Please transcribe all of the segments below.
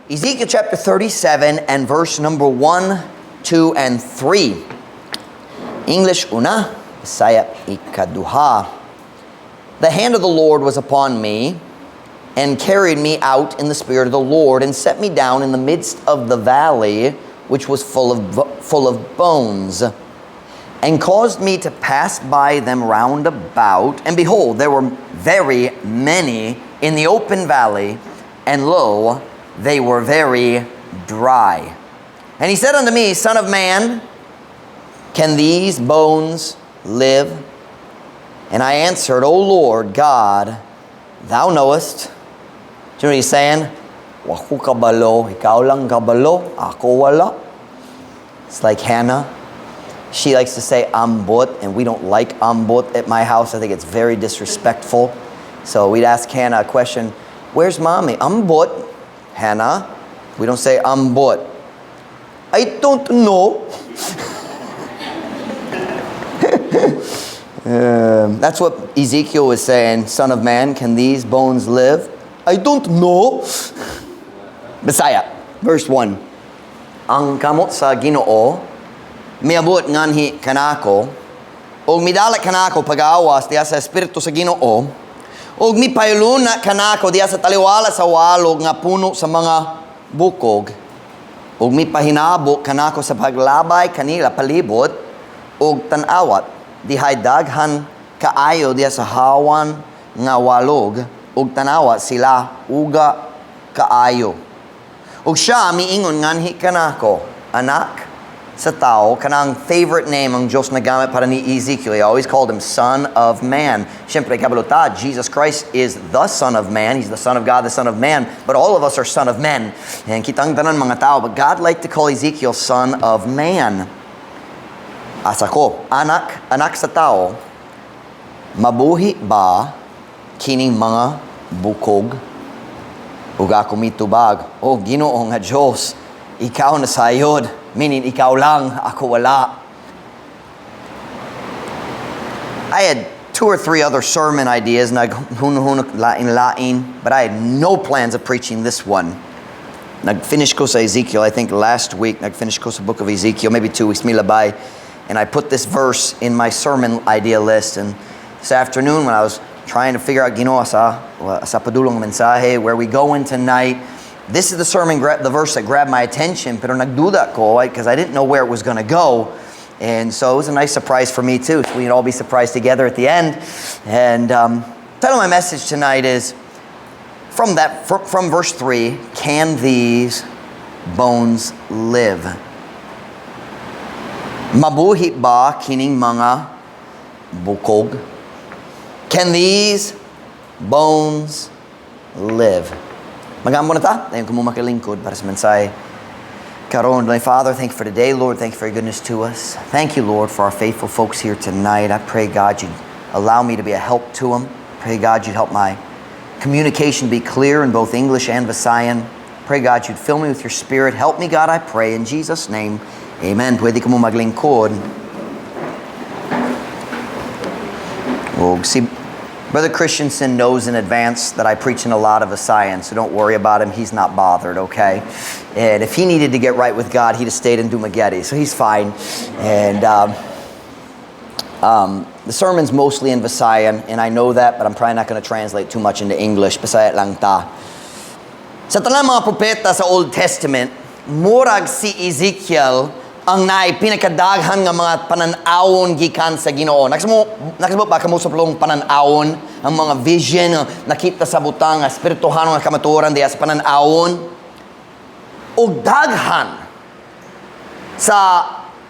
Ezekiel chapter 37 and verse number 1, 2, and 3. English una, Bisaya ikaduha. The hand of the Lord was upon me, and carried me out in the spirit of the Lord, and set me down in the midst of the valley, which was full of bones, and caused me to pass by them round about. And behold, there were very many in the open valley, and lo, they were very dry. And he said unto me, Son of man, can these bones live? And I answered, O Lord God, thou knowest. Do you know what he's saying? Waku kabalo, ikaw lang kabalo, ako wala. It's like Hannah. She likes to say ambot, and we don't like ambot at my house. I think it's very disrespectful. So we'd ask Hannah a question, where's mommy? Ambot. Hannah, we don't say ambot. I don't know. That's what Ezekiel was saying. Son of man, can these bones live? I don't know. Bisaya, verse 1. Ang kamot sa Ginoo, miabot nganhi kanako, o midalak kanako pag-awas diya sa espiritu sa Ginoo, og mipayuluna kanako diya sa taliwala sa walog nga puno sa mga bukog, og mipahinabo kanako sa paglabay kanila palibot, og tanawat dihay daghan kaayo diya sa hawan nga walog, og tanawat sila uga kaayo. Og siya miingon nganhi kanako, anak sa tao, kanang favorite name ang Diyos nagamit para ni Ezekiel. He always called him Son of Man. Siyempre, kabalota, Jesus Christ is the Son of Man. He's the Son of God, the Son of Man. But all of us are Son of Men. And kitang tanan mga tao. But God liked to call Ezekiel Son of Man. Asako, anak sa tao, mabuhi ba kining mga bukog? Ug ako mitubag, o Ginoo nga Diyos, ikaw na sayod. Meaning, ikaw lang, ako wala. I had 2 or 3 other sermon ideas, naghunahunok lain-lain, but I had no plans of preaching this one. Nag-finish ko sa Ezekiel, I think last week, nag-finish ko sa book of Ezekiel, maybe 2 weeks, milabay, and I put this verse in my sermon idea list, and this afternoon when I was trying to figure out, Ginoo, sa padulong mensahe, where we going tonight, this is the the verse that grabbed my attention, pero nagduda ko, because I didn't know where it was going to go. And so it was a nice surprise for me too. So we'd all be surprised together at the end. And title of my message tonight is, from verse 3, can these bones live? Mabuhi ba kining mga bukog? Can these bones live? Magambo na ta, dayon ko mo makilingkod para sa mensahe karon. Father, thank you for today, Lord. Thank you for your goodness to us. Thank you, Lord, for our faithful folks here tonight. I pray, God, you'd allow me to be a help to them. Pray, God, you'd help my communication be clear in both English and Visayan. Pray, God, you'd fill me with your Spirit. Help me, God, I pray. In Jesus' name, amen. Pwede ko mo maglingkod. O si Brother Christensen knows in advance that I preach in a lot of Visayan, so don't worry about him. He's not bothered, okay? And if he needed to get right with God, he'd have stayed in Dumaguete, so he's fine. And the sermon's mostly in Visayan, and I know that, but I'm probably not going to translate too much into English. Bisaya lang ta. Sa tanan mga propeta sa Old Testament, murag si Ezekiel ang naay pinakadaghan nga mga pananawon gikan sa Ginoo. Nagsamo ba kamo sa plong pananawon, ang mga vision nakita sa butang nga espirituhan nga kamatuoran diya sa pananawon. Og daghan sa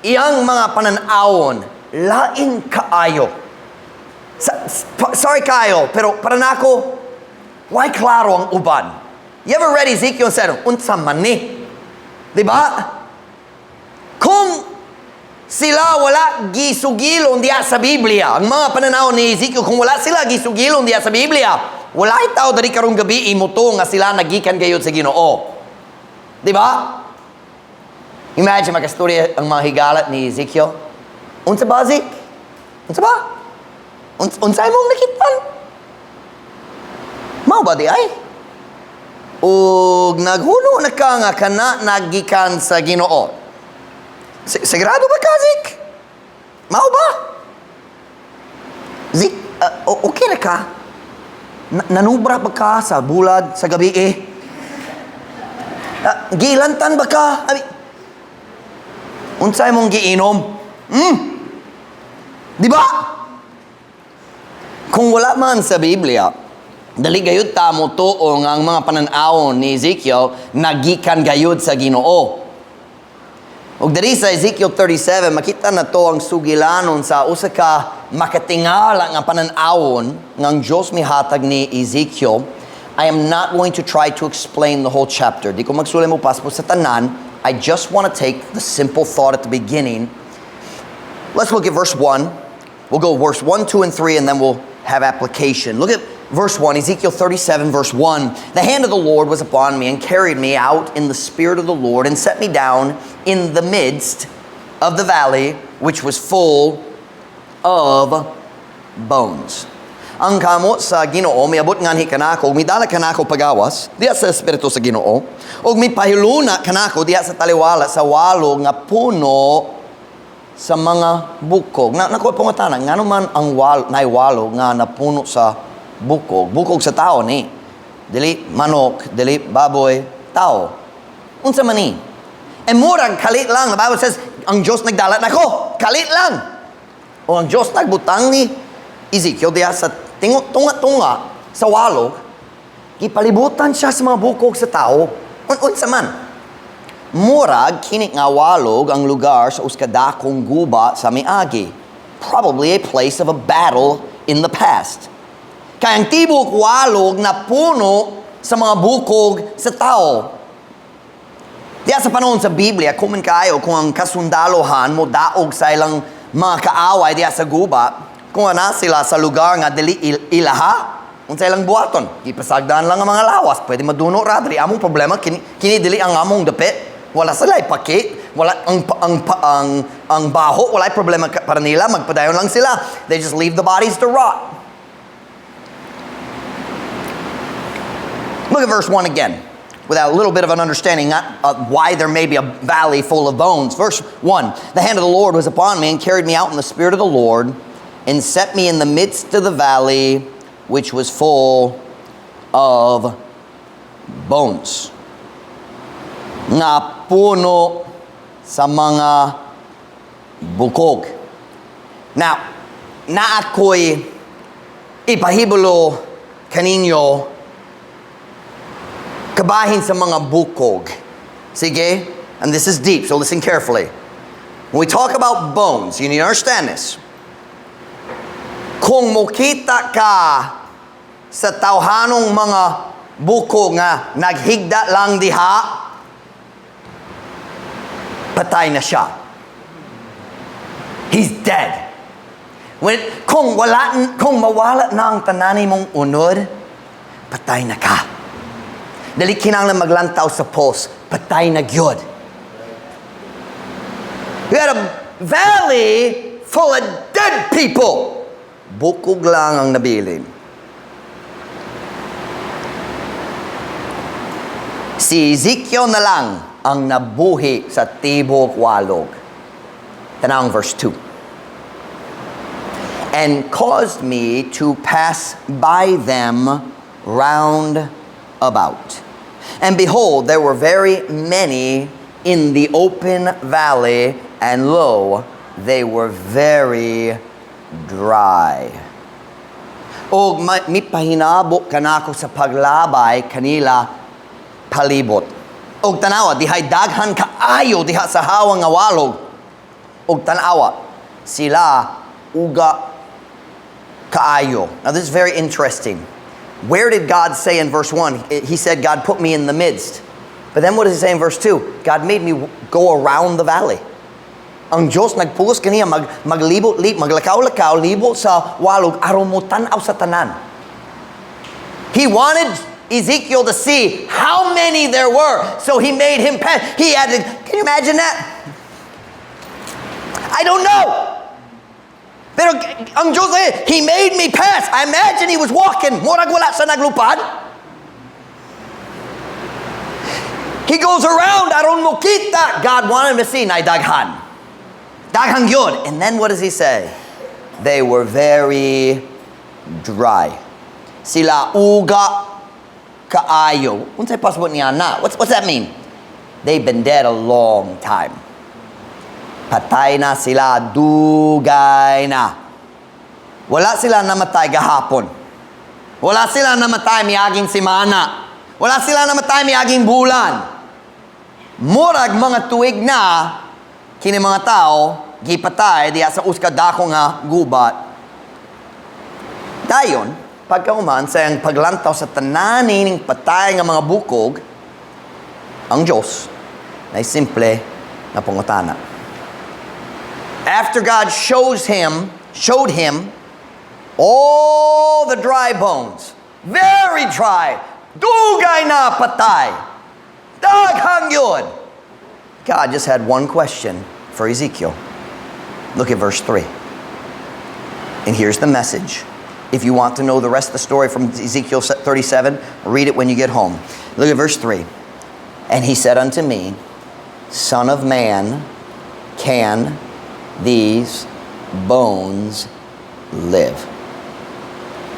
iyang mga pananawon lain kaayo. Sorry kayo, pero para nako why klaro ang uban. You ever read Ezekiel and said, unsa man ni? Diba? Kung sila wala gisugilon diya sa Biblia, ang mga pananaw ni Ezekiel, kung wala sila gisugilon diya sa Biblia, wala itaw dari karong gabi imuto nga sila nagikan gayud sa Ginoo. Di ba? Imagine makastorya ang mga higalat ni Ezekiel. Unsa ba, Zik? Unsa ba? Unsay mong nakitan? Mao ba di ay? O og naghuno na ka nga kana nagikan sa Ginoo. Sigurado ba ka, Zik? Mao ba? Zik, okay na ka? Nanubra ba ka sa bulad sa gabi gilantan ba ka? Unsay mong giinom? Di ba? Kung wala man sa Biblia, dali gayud ta mo tuo nga ang mga panan-awon ni Ezekiel nagikan gayud sa Ginoo. Ug diri sa Ezekiel 37 makita na to ang sugilanon sa usa ka makatingala nga panan-awon nga ang Dios mihatag ni Ezekiel. I am not going to try to explain the whole chapter. Di ko magsulay mo pas po sa tanan. I just want to take the simple thought at the beginning. Let's look at verse 1. We'll go verse 1, 2, and 3, and then we'll have application. Look at verse 1, Ezekiel 37, verse 1. The hand of the Lord was upon me and carried me out in the spirit of the Lord and set me down in the midst of the valley, which was full of bones. Ang kamot sa Ginoo miabot nganhi kanako, midala kanako pagawas diha sa espiritu sa Ginoo, ug mipahiluna kanako diha sa taliwala sa walo nga puno sa mga bukog. Nakuha pangutana, ngano man ang walo nga napuno sa bukog? Bukog sa tao ni. Dili manok, dili baboy, tao. Unsa man ni? E murag kalit lang. The Bible says, ang Diyos nagdalat nako. Kalit lang. O ang Diyos nagbutang ni Ezekiel diya sa tunga-tunga sa walo, ipalibutan siya sa mga bukog sa tao. Unsa man? Murag kini nga walog ang lugar sa uskadakong guba sa miagi. Probably a place of a battle in the past. Kaya ang tibok walog na puno sa mga bukog sa tao. Diya sa panahon sa Biblia, kuman kayo kung ang kasundalohan mo daog sa ilang mga kaaway diya sa guba, kung ana sila sa lugar nga dili ilaha, unsa ilang buhaton. Ipasagdaan lang ang mga lawas, pwede maduno ra diri among problema kini dili ang among dapit. Wala sila ipakit, wala ang baho, wala problema para nila, magpadayon lang sila. They just leave the bodies to rot. Look at verse 1 again, without a little bit of an understanding why there may be a valley full of bones. Verse 1, the hand of the Lord was upon me and carried me out in the spirit of the Lord and set me in the midst of the valley, which was full of bones. Nga puno sa mga bukog. Now, ako'y ipahibulo kaninyo kabahin sa mga bukog. Sige? And this is deep, so listen carefully. When we talk about bones, you need to understand this. Kung mukita ka sa tawhanong mga bukog nga naghigda lang diha, patay na siya. He's dead. Kung mawala na ang tanani mong unod, patay na ka. Dali kinahanglan maglantaw sa post, patay na gyud. We had a valley full of dead people. Bukog lang ang nabilin. Si Ezekiel na lang ang nabuhi sa tibok walog. Tanawang verse 2. And caused me to pass by them round about. And behold, there were very many in the open valley, and lo, they were very dry. O mipahinabo kanako sa paglabay kanila palibot. Og tanawa, dihay daghan kaayo diha sa hawang nga walog. Og tanawa, sila uga kaayo. Now this is very interesting. Where did God say in verse 1? He said, God put me in the midst. But then what does he say in verse 2? God made me go around the valley. Ang Diyos nagpugos kaniya maglakaw-lakaw, libot sa walog, aron mo tanaw sa tanan. He wanted Ezekiel to see how many there were. So he made him pass. He had to, can you imagine that? I don't know. Pero ang Diyos, he made me pass. I imagine he was walking. Murag wala sa naglupad. He goes around, aron mo kita. God wanted him to see, nay daghan. Daghang yun. And then what does he say? They were very dry. Sila uga kaayo. Unsay pasabot niya na? What's that mean? They've been dead a long time. Patay na sila, dugay na. Wala sila namatay gahapon. Wala sila namatay miaging simana. Wala sila namatay miaging bulan. Murag mga tuig na, kini mga tao, gipatay, diya sa uskadako nga gubat. Dayon, pagkauman sa ang paglantaw sa tananing patay nga mga bukog, ang Diyos na simple na pangutana. After God showed him all the dry bones, very dry, dugay na patay, daghang yun. God just had one question for Ezekiel. Look at verse 3. And here's the message. If you want to know the rest of the story from Ezekiel 37, read it when you get home. Look at verse 3. And he said unto me, Son of man, can these bones live?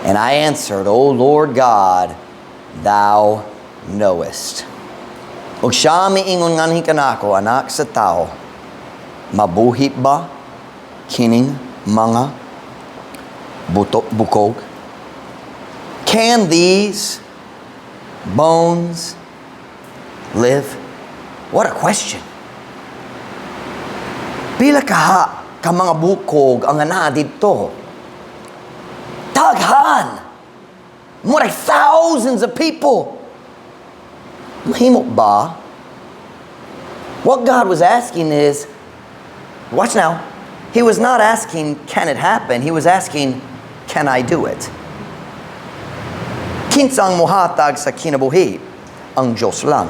And I answered, O Lord God, thou knowest. Ug siya miingon nganhi kanako, anak sa tao, mabuhi ba kining mga bukog? Can these bones live? What a question. Pila ka mga bukog ang ana dito? Daghan. More like thousands of people. Mahimo ba? What God was asking is, watch now, He was not asking, can it happen? He was asking, can I do it? Kinsang mohatag sa kinabuhi? Ang Diyos lang.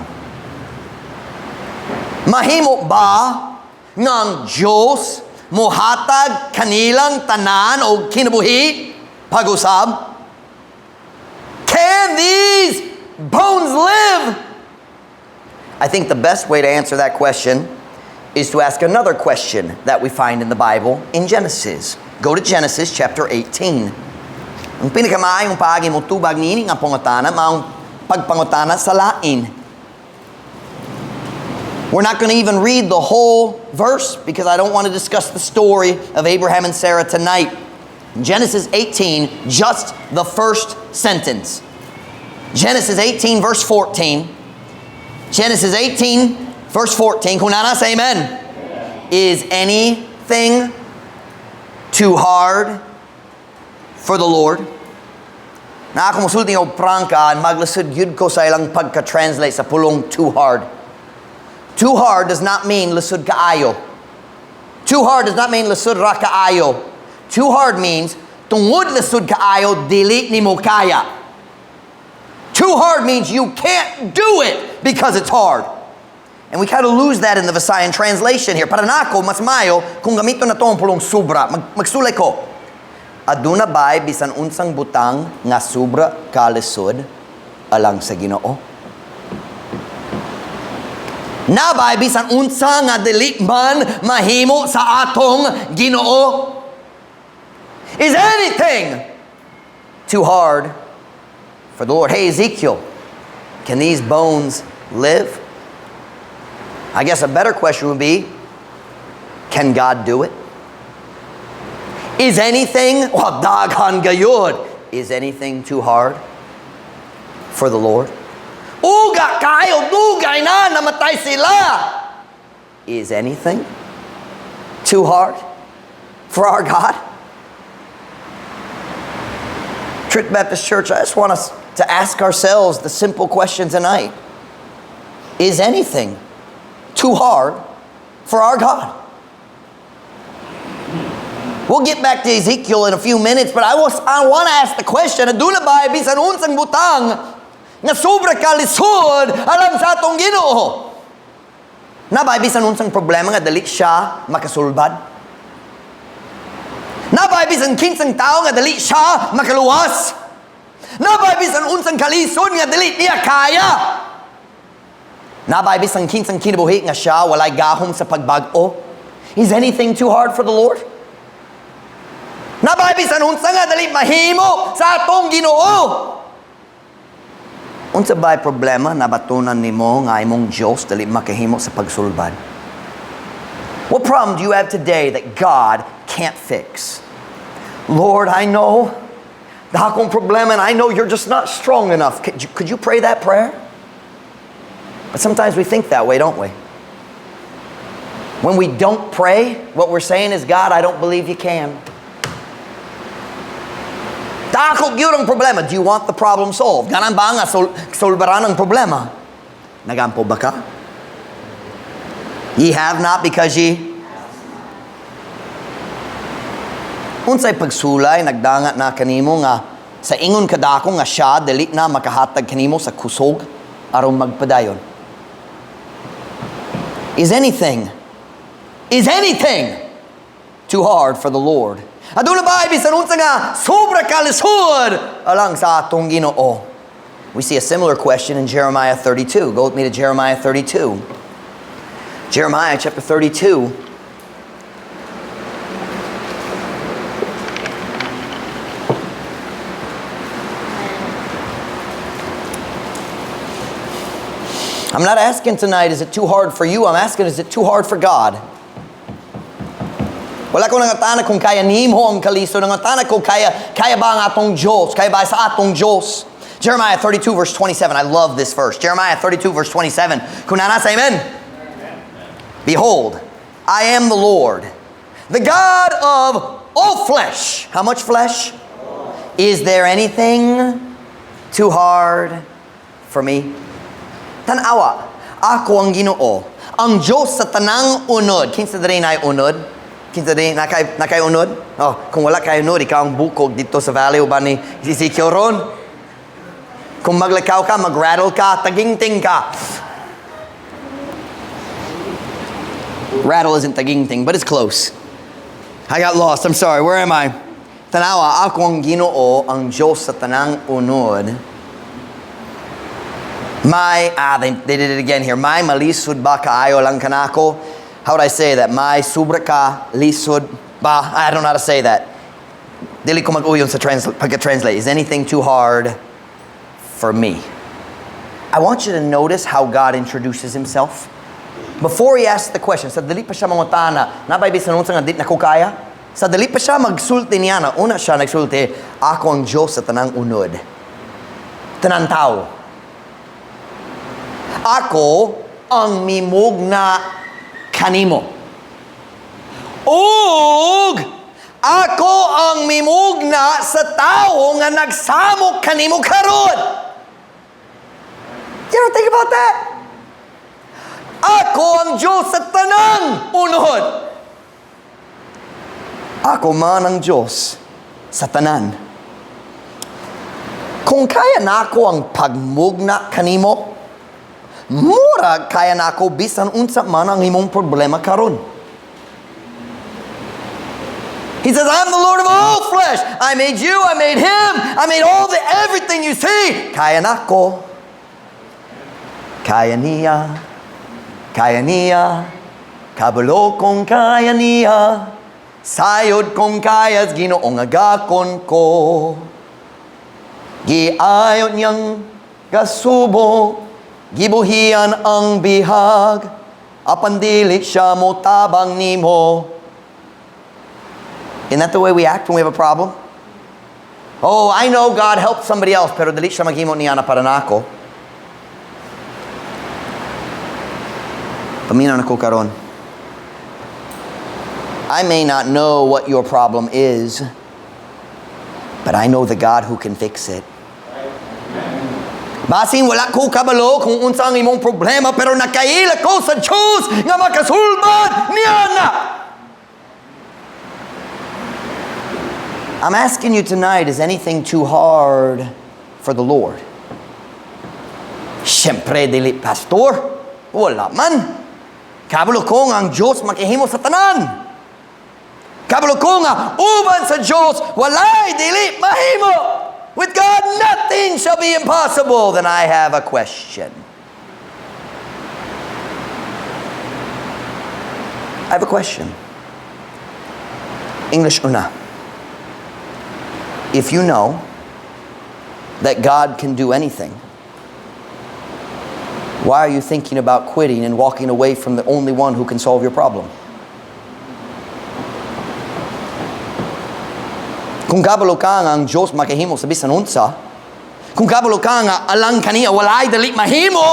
Mahimo ba ng Diyos mohatag kanilang tanan o kinabuhi? Pag-usab? Can these bones live? I think the best way to answer that question is to ask another question that we find in the Bible in Genesis. Go to Genesis chapter 18. Ang pinakamaayong paagi mo tubag nini nga pangutana, maong pagpangutana sa lain. We're not going to even read the whole verse because I don't want to discuss the story of Abraham and Sarah tonight. Genesis 18, just the first sentence. Genesis 18, verse 14. Genesis 18, verse 14. Kung nana say amen. Is anything too hard for the Lord? Na ako musulti ng prangka, maglasud yun ko sa ilang pagka-translate sa pulong too hard. Too hard does not mean lasud kaayo. Too hard does not mean lasud ra kaayo. Too hard means tungod lasud kaayo dili nimo kaya. Too hard means you can't do it because it's hard. And we kind of lose that in the Visayan translation here. Para nako mas mayo kung gamito na to ang pulong subra. Magsulay ko. Aduna bay bisan unsang butang nga subra kalisod alang sa Ginoo. Nabay bisan unsa nga dili man mahimo sa atong Ginoo. Is anything too hard for the Lord? Hey Ezekiel, can these bones live? I guess a better question would be, can God do it? Is anything, daghan gayud, is anything too hard for the Lord? Uga kayo, dugay na, namatay sila. Is anything too hard for our God? Truth Baptist Church, I just want us to ask ourselves the simple question tonight. Is anything too hard for our God? We'll get back to Ezekiel in a few minutes, but I want to ask the question, aduna ba bisan unsang butang nga sobra kalisod alam sa atong Ginoo? Na ba bisan unsang problema nga dali siya makasulbad? Na ba bisan kinsang tao nga dali siya makaluwas? Na ba bisan unsang kalisod nga dali niya kaya? Nabay bisang kinsang kinabuhi nga siya walay gahom sa pagbag-o. Is anything too hard for the Lord? Nabay bisan unsa nga dali mahimo sa atong Ginoo. Unsa bay problema nabatunan nimo nga imong Dios dali makahimo sa pagsulbad? What problem do you have today that God can't fix? Lord, I know the akong problema and I know you're just not strong enough. Could you pray that prayer? But sometimes we think that way, don't we? When we don't pray, what we're saying is, God, I don't believe you can. Dako gyud ang problema. Do you want the problem solved? Ganang ba nga solbaran ang problema? Nagampo ba ka? Ye have not because ye... Unsay pagsulay nagdangat na kanimo nga sa ingon kadako nga siya dili na makahatag kanimo sa kusog aron magpadayon. Is anything too hard for the Lord? Aduna ba bisan unsa nga sobra kalisod alang sa atong Ginoo? We see a similar question in Jeremiah 32. Go with me to Jeremiah 32. Jeremiah chapter 32. I'm not asking tonight, is it too hard for you? I'm asking, is it too hard for God? Wala ko nangatana kung kaya nimo ang kaliso. Nangatana kung kaya ba ang atong Diyos? Kaya ba sa atong Diyos? Jeremiah 32 verse 27. I love this verse. Jeremiah 32 verse 27. Kung nasa, amen? Behold, I am the Lord, the God of all flesh. How much flesh? Is there anything too hard for me? Tanawa, ako ang Ginoo, ang Diyos sa tanang unod. Kinsa diri na unod? Kinsa diri nakay unod? Oh, kung wala kay unod, ikaw ang bukog dito sa valley o ba ni Ezekiel ron? Kung maglakaw ka, magrattle ka, tagingting ka. Rattle isn't tagingting, but it's close. I got lost. I'm sorry. Where am I? Tanawa, ako ang Ginoo, ang Diyos sa tanang unod. They did it again here. May malisud ba kaayo lang kanako? How would I say that? May subra ka lisud ba? I don't know how to say that. Dili ko mag-uyon sa pagka-translate. Is anything too hard for me? I want you to notice how God introduces himself. Before he asks the question, sa dili pa siya mangutana, nabay bisan unsa nga di nako kaya? Sa dili pa siya magsulti niya na una siya nagsulti, ako ang Diyos sa tanang unod. Tanang tao. Ako ang mimugna kanimo. Ug ako ang mimugna sa tao nga nagsamok kanimo karon. You ever think about that? Ako ang Diyos sa tanang unod. Ako man ang Diyos sa tanan. Kung kaya na ako ang pagmugna kanimo, mura kaya na ako bisan unsa man ang imong problema karon. He says, I'm the Lord of all flesh. I made you, I made him, I made everything you see. Kaya na ako. Kaya niya. Kabalo kong kaya niya. Sayod kong kaya Ginoong agakon ko. Giayon niyang kasubo. Gibuhian ang bihag, apan dili siya mo tabang nimo. Isn't that the way we act when we have a problem? Oh, I know God helped somebody else, pero dili siya maghimo niya na para nako. Paminaw nako karon. I may not know what your problem is, but I know the God who can fix it. Basin wala ko kabalo kung unsa ang imong problema, pero nakaila ko sa Diyos nga makasulbad niya na. I'm asking you tonight, is anything too hard for the Lord? Siyempre, dili, pastor. Wala man. Kabalo ko nga ang Diyos makihimo sa tanan. Kabalo ko nga uban sa Diyos, walay dili mahimo. With God, nothing shall be impossible. Then I have a question. I have a question. English una. If you know that God can do anything, why are you thinking about quitting and walking away from the only one who can solve your problem? Kung kabalo ka nga ang Diyos makahimo sa bisan unsa, kung kabalo ka nga alang kaniya walay dali mahimo,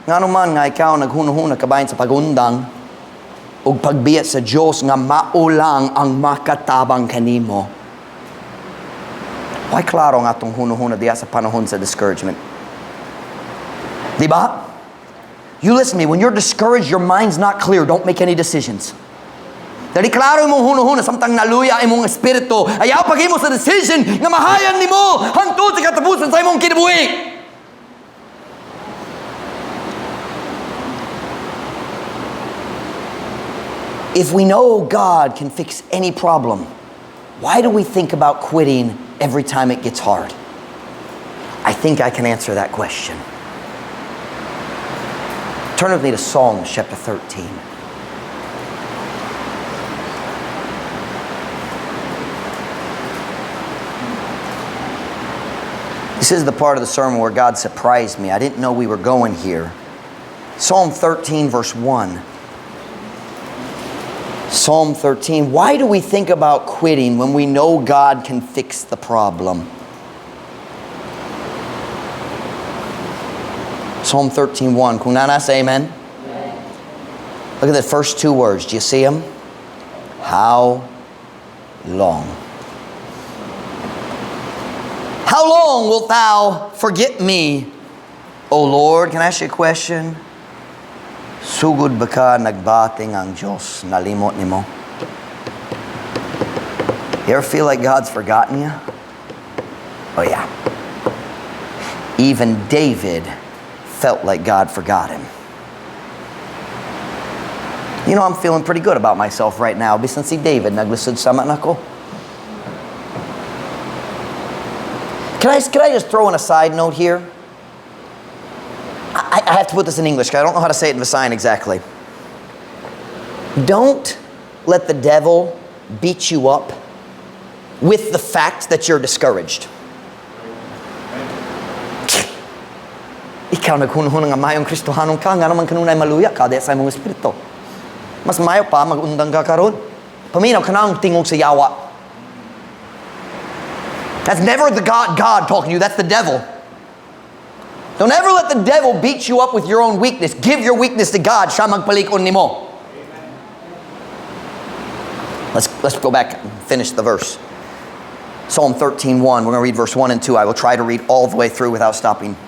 nga naman nga ikaw naghuno-huna kabayan sa pagundang ug pagbiyat sa Diyos nga maulang ang makatabang kanimo. Why klaro nga atong huno-huna diya sa panahon sa discouragement? Diba? You listen to me, when you're discouraged, your mind's not clear, don't make any decisions. Dali klaro imong huno-huna samtang naluya imong espiritu, ayaw paghimo sa decision nga mahayan nimo hangtod sa katapusan sa imong kinabuhi. If we know God can fix any problem, why do we think about quitting every time it gets hard? I think I can answer that question. Turn with me to Psalms chapter 13. This is the part of the sermon where God surprised me. I didn't know we were going here. Psalm 13 verse 1. Psalm 13. Why do we think about quitting when we know God can fix the problem? Psalm 13:1. Kung nana say amen? Amen. Look at the first two words. Do you see them? How long? How long wilt thou forget me, O Lord? Can I ask you a question? Sugod ba ka nagbating ang Diyos, nalimot nimo? You ever feel like God's forgotten you? Oh yeah. Even David felt like God forgot him. You know, I'm feeling pretty good about myself right now. Bisan si David, naglisod sama na ko. Can I just throw in a side note here? I have to put this in English because I don't know how to say it in Visayan exactly. Don't let the devil beat you up with the fact that you're discouraged. Ikaw naghunahunang nga mayong Kristohanong ka, nga naman kanunay maluya ka, dahil sa imong espiritu. Mas mayo pa, mag-undang ka karon. Paminaw ka na ang tingog sa yawa. That's never the God talking to you, that's the devil. Don't ever let the devil beat you up with your own weakness. Give your weakness to God. Siya magpalikon nimo. Let's go back and finish the verse. Psalm 13:1. We're going to read verse 1 and 2. I will try to read all the way through without stopping.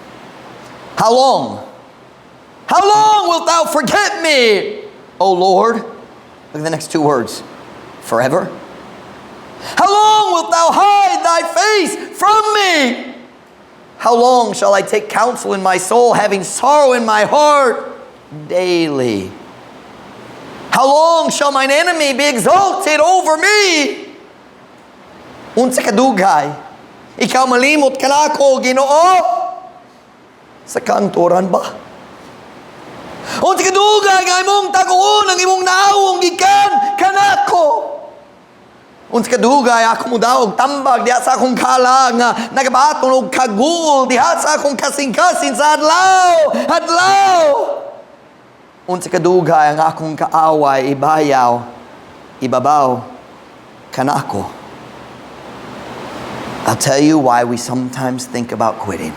How long? How long wilt thou forget me, O Lord? Look at the next two words. Forever? How long wilt thou hide thy face from me? How long shall I take counsel in my soul, having sorrow in my heart daily? How long shall mine enemy be exalted over me? Unsa kadugay, ikaw malimot ka na ako, Ginoo? Sa kantoran ba? Unsa kadugay nga imong taguon ang imong naawong gikan kanako? Unsa kadugay ako mo daw og tambag diha sa akong kala nga nagabaton og kagul diha sa akong kasing-kasing sa adlaw. Unsa kadugay ang akong kaaway ibabaw kanako. I'll tell you why we sometimes think about quitting.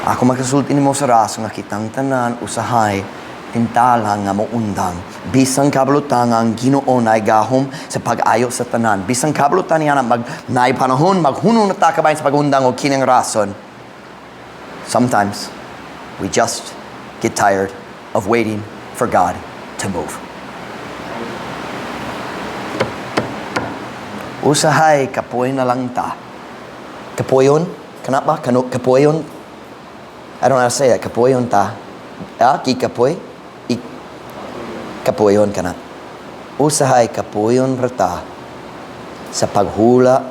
Ako magkasulti nimo sa raso nga kitang tanan usahay tintala nga moundang bisang kabulutan ang Ginoo nay gahom sa pag-ayo sa tanan bisang kabulutan niya na nay panahon maghunong na ta kabayan sa pagundang og kining rason. Sometimes we just get tired of waiting for God to move. Usahay kapoy na lang ta. Kapoyon? Kanapa? Kapoyon? I don't know how to say that. Kapoyon ta. Kikapoy? Kapoyon ka na. Usahay kapoyon rata sa paghula,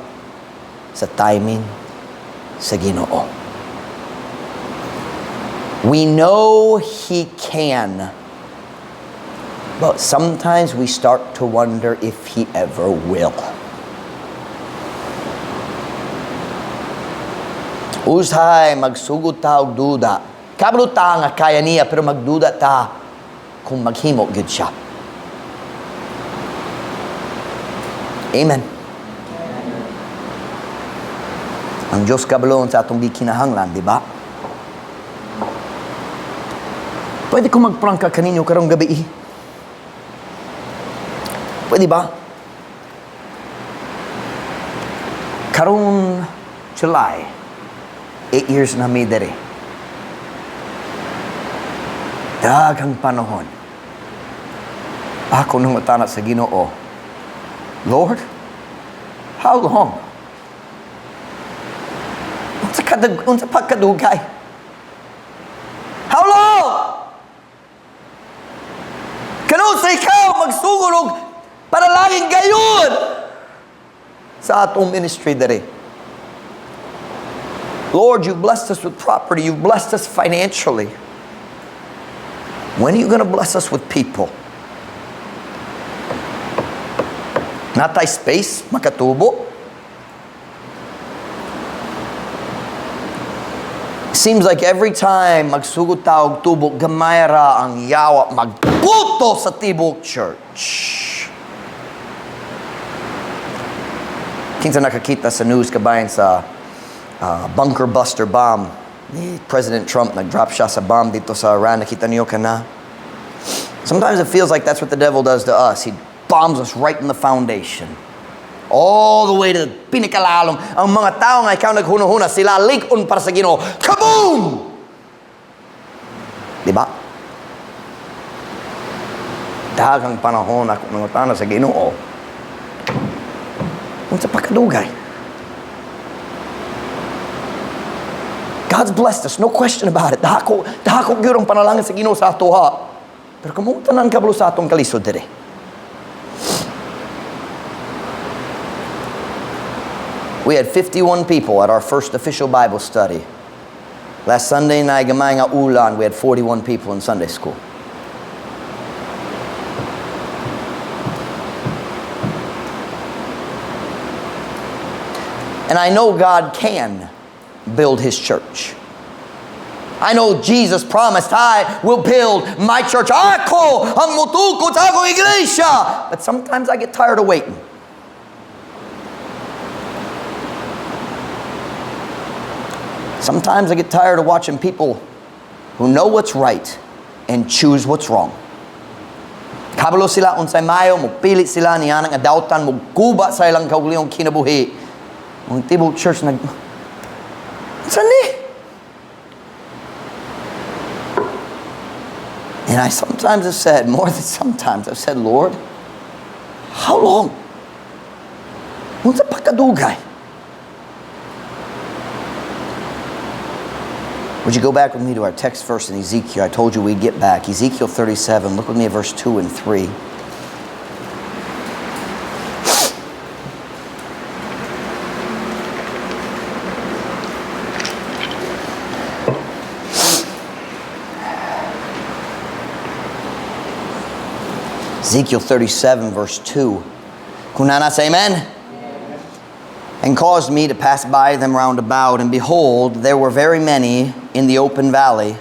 sa timing, sa Ginoo. We know He can. But sometimes we start to wonder if He ever will. Usay magsugod ta og duda. Kabalo ta nga kaya niya, pero magduda ta kung maghimo gyud siya. Amen. Ang Diyos kabalon sa atong gikinahanglan, di ba? Pwede ko magprangka kaninyo karong gabi. Pwede ba? Karong July, 8 years na may dere. Daghang panahon. Ako nang utana sa Ginoo, Lord, how long? Unsa pagkadugay? How long? Kano sa ikaw magsugod para laging gayon sa atong ministry dere. Lord, you've blessed us with property. You've blessed us financially. When are you going to bless us with people? Natay space, makatubo. Seems like every time magsugod taog tubo, gamay ra ang yawa magputo sa Tibok Church. Kinsa nakakita sa news kabayan sa bunker buster bomb ni President Trump, nag-drop siya sa bomb dito sa Iran. Nakita niyo ka na? Sometimes it feels like that's what the devil does to us. He bombs us right in the foundation. All the way to the pinakalalom. Ang mga tao nga ikaw naghuna-huna, sila ligon para sa Ginoo. Kaboom! Diba? Daghang panahon ako nangutana sa Ginoo. Unsa pagkadugay? God's blessed us, no question about it. Dahako gyud ang panalangin sa Ginoo sa ato ha. Pero kamutan ang kabalo sa atong kalisod dire. We had 51 people at our first official Bible study. Last Sunday night, gamay nga ulan, we had 41 people in Sunday school. And I know God can build His church. I know Jesus promised, I will build my church. Ako ang mutukod sa akong iglesia. But sometimes I get tired of waiting. Sometimes I get tired of watching people who know what's right and choose what's wrong. Kabalo sila unsay mayo, mugpili sila niya ng adawtan, mugkuba sa ilang kaugalingong kinabuhi. Ang Tibok Church Sunday. And I sometimes have said, more than sometimes, I've said, Lord, how long? Unsa pagkadugay? Would you go back with me to our text verse in Ezekiel? I told you we'd get back. Ezekiel 37. Look with me at verse 2 and 3. Ezekiel 37 verse 2. Kunana say amen? And caused me to pass by them round about, and behold, there were very many in the open valley,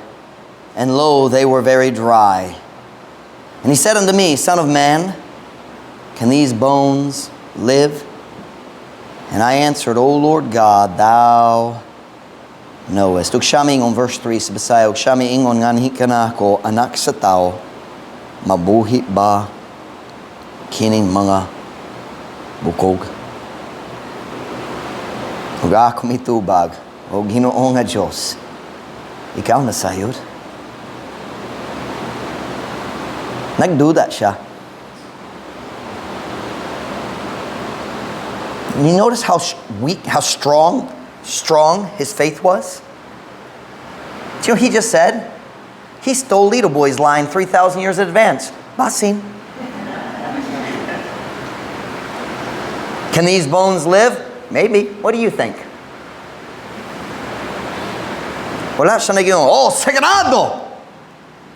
and lo, they were very dry. And he said unto me, Son of man, can these bones live? And I answered, O Lord God, thou knowest. Ug siya mingon, verse 3 sa Bisaya, ug siya mingon nga hikana ko, anak sa tao, mabuhi ba kining mga bukog? Ug ako mitubag, o Ginoo nga Diyos, ikaw na sayod. Nagduda siya. You notice how weak, how strong his faith was? Do you know what he just said? He stole Little Boy's line 3,000 years in advance. Basin. Can these bones live? Maybe. What do you think? Wala siya naging, oh, sagrado!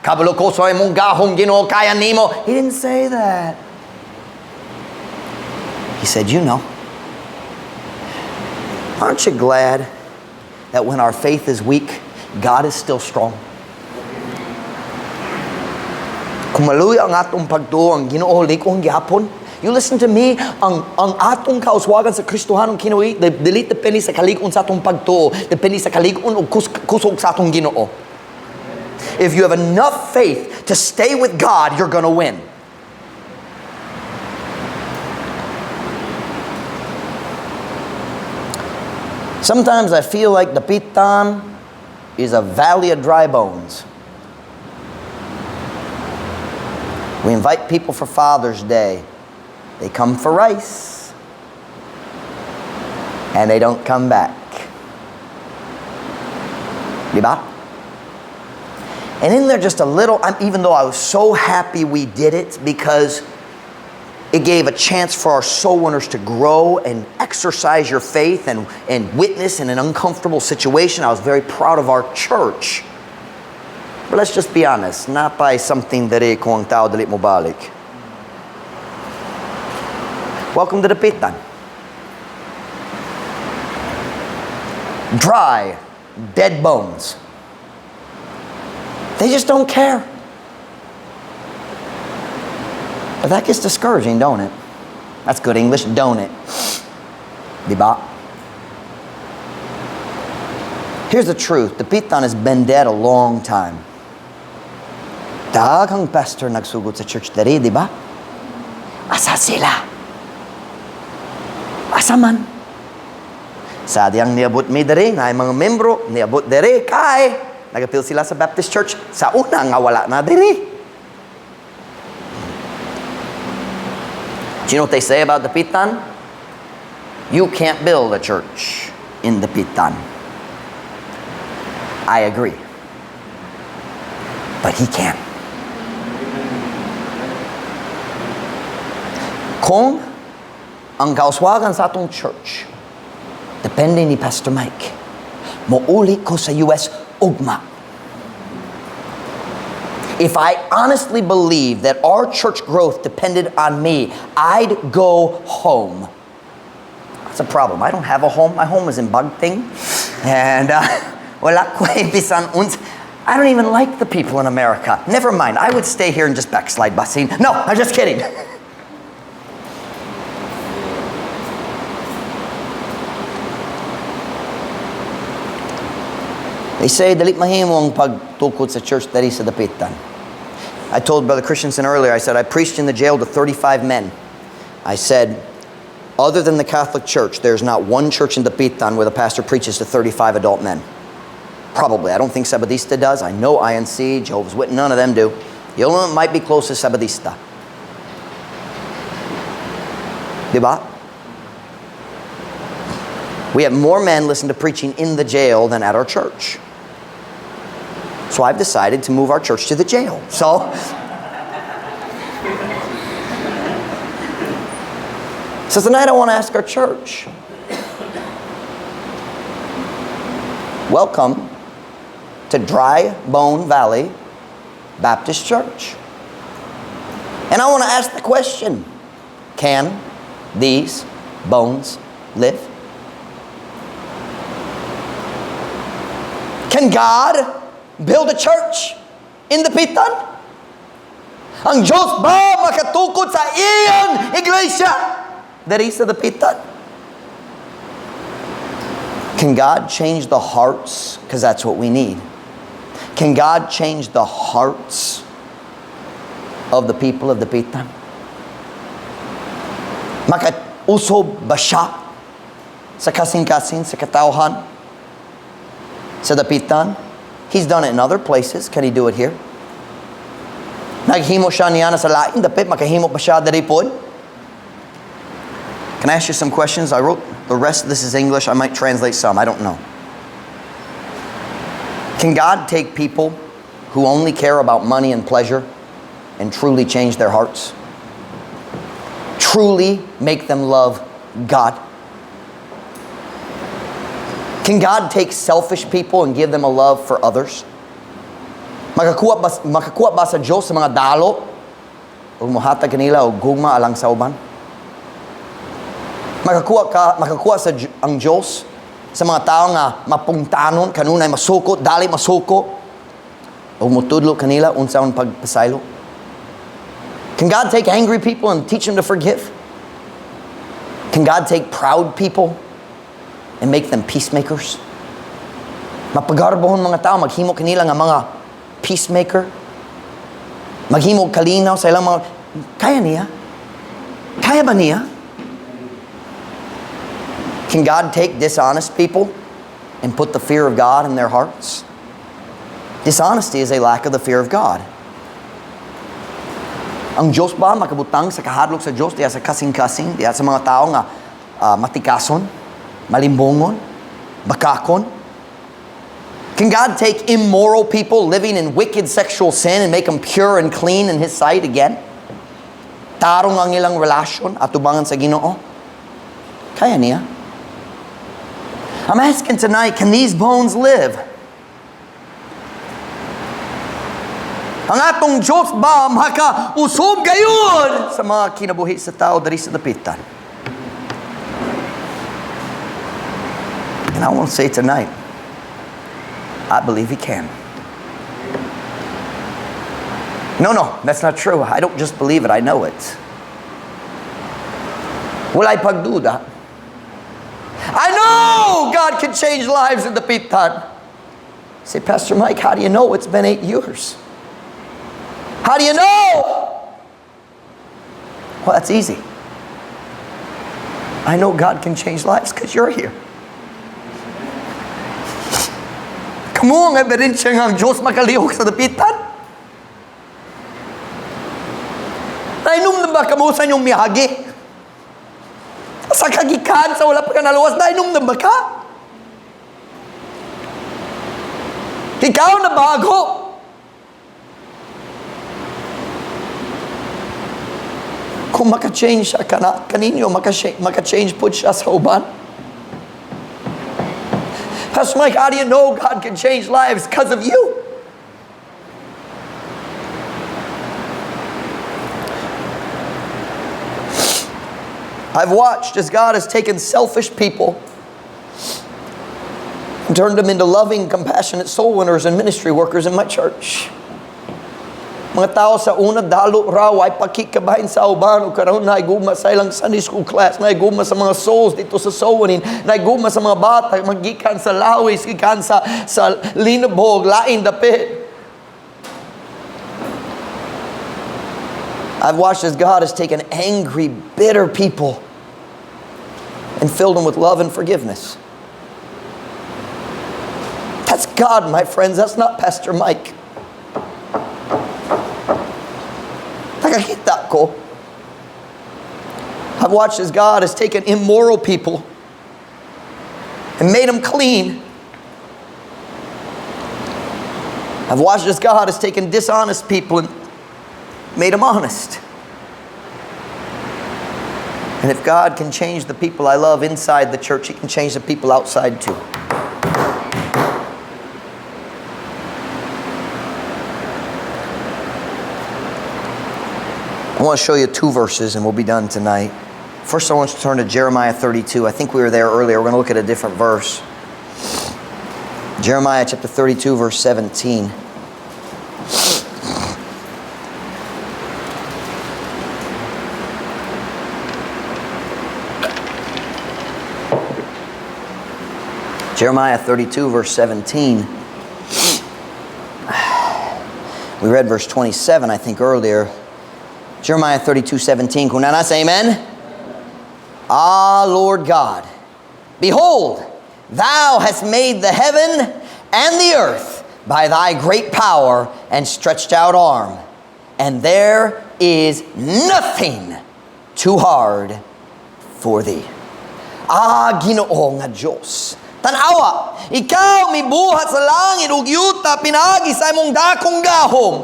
Kabalo ko sa imong gahom Ginoo kaya nimo. He didn't say that. He said, you know, aren't you glad that when our faith is weak, God is still strong? Kung maluya ang atong pagtuo, ang Ginoo likong gihapon. You listen to me, ang atong kauswagan sa Kristohanong kinabuhi, dili depende sa kalig-on sa atong pagtuo, depende sa kalig-on o kusog sa atong Ginoo. If you have enough faith to stay with God, you're gonna win. Sometimes I feel like the Pitan is a valley of dry bones. We invite people for Father's Day. They come for rice. And they don't come back. Diba? And in there just a little, even though I was so happy we did it because it gave a chance for our soul winners to grow and exercise your faith and witness in an uncomfortable situation. I was very proud of our church. But let's just be honest, napay something dere kung ang tao dalit mo balik. Welcome to the Pitan. Dry, dead bones. They just don't care. But that gets discouraging, don't it? That's good English, don't it? Diba? Here's the truth. The Pitan has been dead a long time. Daghang pastor nagsugod sa church dere, diba? Asa sila? Asa man? Sa diyang niabot mi dere, na mga membro, niabot dere, kay nagapil sila sa Baptist Church. Sa una nga wala na dere. Do you know what they say about the Pitan? You can't build a church in the Pitan. I agree. But he can. Kung ang kauswagan sa atong church, depende ni Pastor Mike, muuli ko sa US ugma. If I honestly believe that our church growth depended on me, I'd go home. That's a problem. I don't have a home. My home is in Bagting. And wala ko bisan uns. I don't even like the people in America. Never mind. I would stay here and just backslide busing. No, I'm just kidding. They say, dalit mahimo ang pagtukod sa church dali sa dapitan. I told Brother Christensen earlier, I said, I preached in the jail to 35 men. I said, other than the Catholic Church, there's not one church in Dapitan where the pastor preaches to 35 adult men. Probably. I don't think Sabadista does. I know INC, Jehovah's Witness, none of them do. The only one might be close to Sabadista. Diba? We have more men listen to preaching in the jail than at our church. So I've decided to move our church to the jail. So tonight I want to ask our church, welcome to Dry Bone Valley Baptist Church. And I want to ask the question, can these bones live? Can God build a church in the Pitan? Ang Diyos ba makatukod sa iyang iglesia diri sa Pitan? Can God change the hearts? Because that's what we need. Can God change the hearts of the people of the Pitan? Makausob ba siya sa kasing-kasing, sa katauhan, sa Dapitan? He's done it in other places. Can he do it here? Naghimo siya niya na sa lain, dapit makahimo pa siya diri pod. Can I ask you some questions? I wrote the rest of this is English. I might translate some. I don't know. Can God take people who only care about money and pleasure and truly change their hearts? Truly make them love God? Can God take selfish people and give them a love for others? Makakuha ba sa Diyos sa mga dalo? O muhatag kanila o gugma alang sa uban? Makakuha ang Diyos sa mga tao nga mapungtanon, kanunay masuko, dali masuko, o mutudlo kanila unsaon pagpasaylo? Can God take angry people and teach them to forgive? Can God take proud people and make them peacemakers? Mapagarbahon mga tao, maghimo kanila nga mga peacemaker, maghimo kalinaw sa ilang mga, kaya niya? Kaya ba niya? Can God take dishonest people and put the fear of God in their hearts? Dishonesty is a lack of the fear of God. Ang Diyos ba makabutang sa kahadlok sa Diyos diya sa kasing-kasing, diya sa mga tao nga matikason, malimbongon, bakakon? Can God take immoral people living in wicked sexual sin and make them pure and clean in His sight again? Tarong ang ilang relasyon at tubangan sa Ginoo? Kaya niya? I'm asking tonight, can these bones live? Ang atong Diyos ba maka-usog gayon sa mga kinabuhi sa tao dari sa dapitan? And I want to say tonight, I believe He can. No, that's not true. I don't just believe it, I know it. Wala'y pagduda. I know God can change lives in the Pitan. Say, Pastor Mike, how do you know? It's been 8 years. How do you know? Well, that's easy. I know God can change lives because you're here. Kamu ang ebidensya nga ang Diyos makalihok sa dapitan. Nainom na ba kamu sa inyong miyagi? Sa kagikan, sa wala pa ka naluwas, nainom na ba ka? Ikaw na bago. Kung maka-change siya kaninyo, maka-change po siya sa uban. Pastor Mike, how do you know God can change lives? Because of you. I've watched as God has taken selfish people and turned them into loving, compassionate soul winners and ministry workers in my church. Mga tao sa una, dalo raw, ay pakikabahin sa uban, o karoon na iguma sa ilang Sunday school class, na iguma sa mga souls dito sa soul winning, na iguma sa mga bata, magikan sa lawis, gikan sa linabog, lain dapit. I've watched as God has taken angry, bitter people and filled them with love and forgiveness. That's God, my friends. That's not Pastor Mike. Nakakita ko. I've watched as God has taken immoral people and made them clean. I've watched as God has taken dishonest people and made them honest. And if God can change the people I love inside the church, He can change the people outside too. I want to show you 2 verses and we'll be done tonight. First, I want you to turn to Jeremiah 32. I think we were there earlier. We're going to look at a different verse. Jeremiah chapter 32, verse 17. Jeremiah 32, verse 17. We read verse 27, I think, earlier. Jeremiah 32, 17. Kung nana say amen? Ah, Lord God, behold, Thou hast made the heaven and the earth by Thy great power and stretched out arm, and there is nothing too hard for Thee. Ah, Ginoo nga Diyos, tanawa, Ikaw mibuhat sa langit ug yuta pinagi sa imong dakong gahom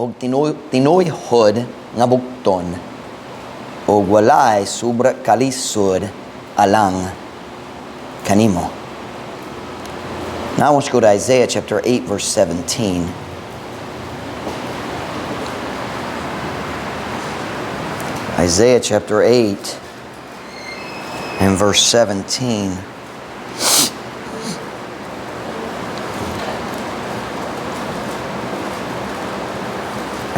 ug tinuyhod nga bukton ug walay sobra kalisod alang kanimo. Now I want you to go to Isaiah chapter 8 verse 17. Isaiah chapter 8 and verse 17.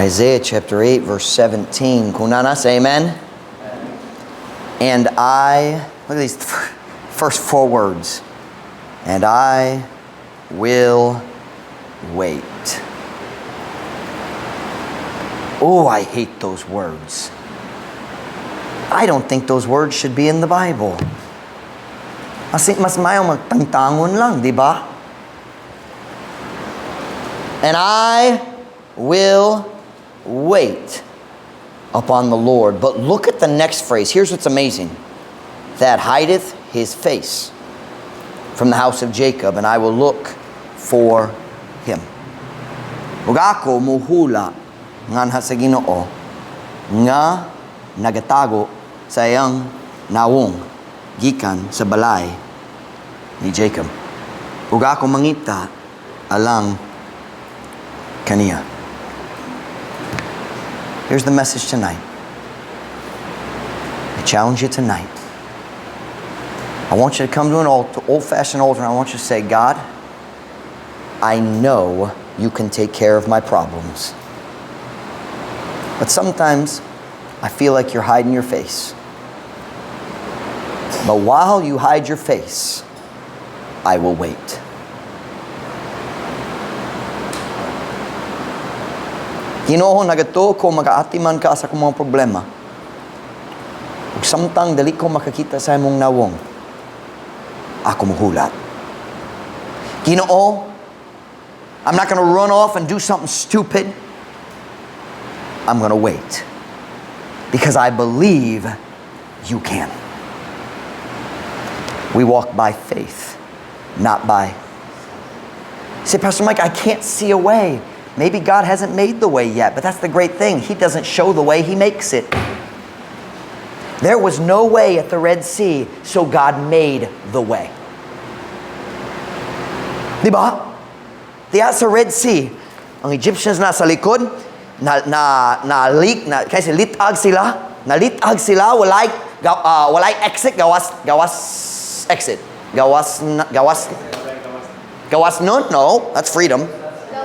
Isaiah chapter 8 verse 17. Kunana, say amen. And I, look at these first 4 words. And I will wait. Oh, I hate those words. I don't think those words should be in the Bible. Mas mayo magtangtangon lang, di ba? And I will wait upon the Lord. But look at the next phrase. Here's what's amazing. That hideth his face from the house of Jacob, and I will look for him. Ug ako muhula nganha sa Ginoo nga nagatago sa iyang nawong gikan sa balay ni Jacob. Ug ako mangita alang kaniya. Here's the message tonight. I challenge you tonight. I want you to come to an altar, old-fashioned altar, and I want you to say, God, I know you can take care of my problems. But sometimes I feel like you're hiding your face. But while you hide your face, I will wait. Ginoo, nagato ko magaatiman ka sa akong mga problema. Ug samtang dali ko makakita sa imong nawong, ako muhulat. Ginoo, I'm not going to run off and do something stupid. I'm going to wait. Because I believe you can. We walk by faith, not by. Say, Pastor Mike, I can't see a way. Maybe God hasn't made the way yet, but that's the great thing. He doesn't show the way, He makes it. There was no way at the Red Sea, so God made the way. Diba? Diya sa Red Sea, ang Egyptians nasa likod, kasi litag sila, walay exit, gawas exit. Gawas nun? No, that's freedom.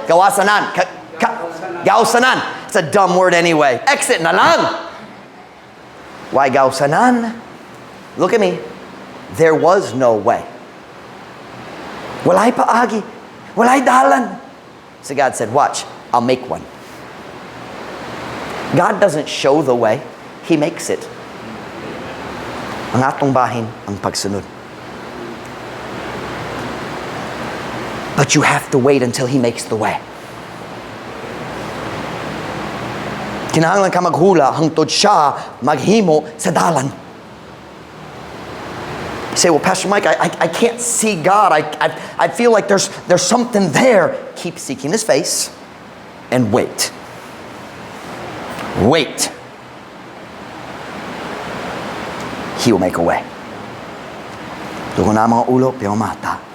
Gawasanan. Gausanan. It's a dumb word anyway. Exit na lang. Why gausanan? Look at me. There was no way. Walay paagi. Walay dalan. So God said, watch, I'll make one. God doesn't show the way. He makes it. Ang atong bahin, ang pagsunod. But you have to wait until He makes the way. Kinahanglan ka maghula hangtod siya maghimo sa dalan. You say, well, Pastor Mike, I can't see God. I feel like there's something there. Keep seeking His face and wait. Wait. He will make a way. Tugon na mga ulo, piyo mata.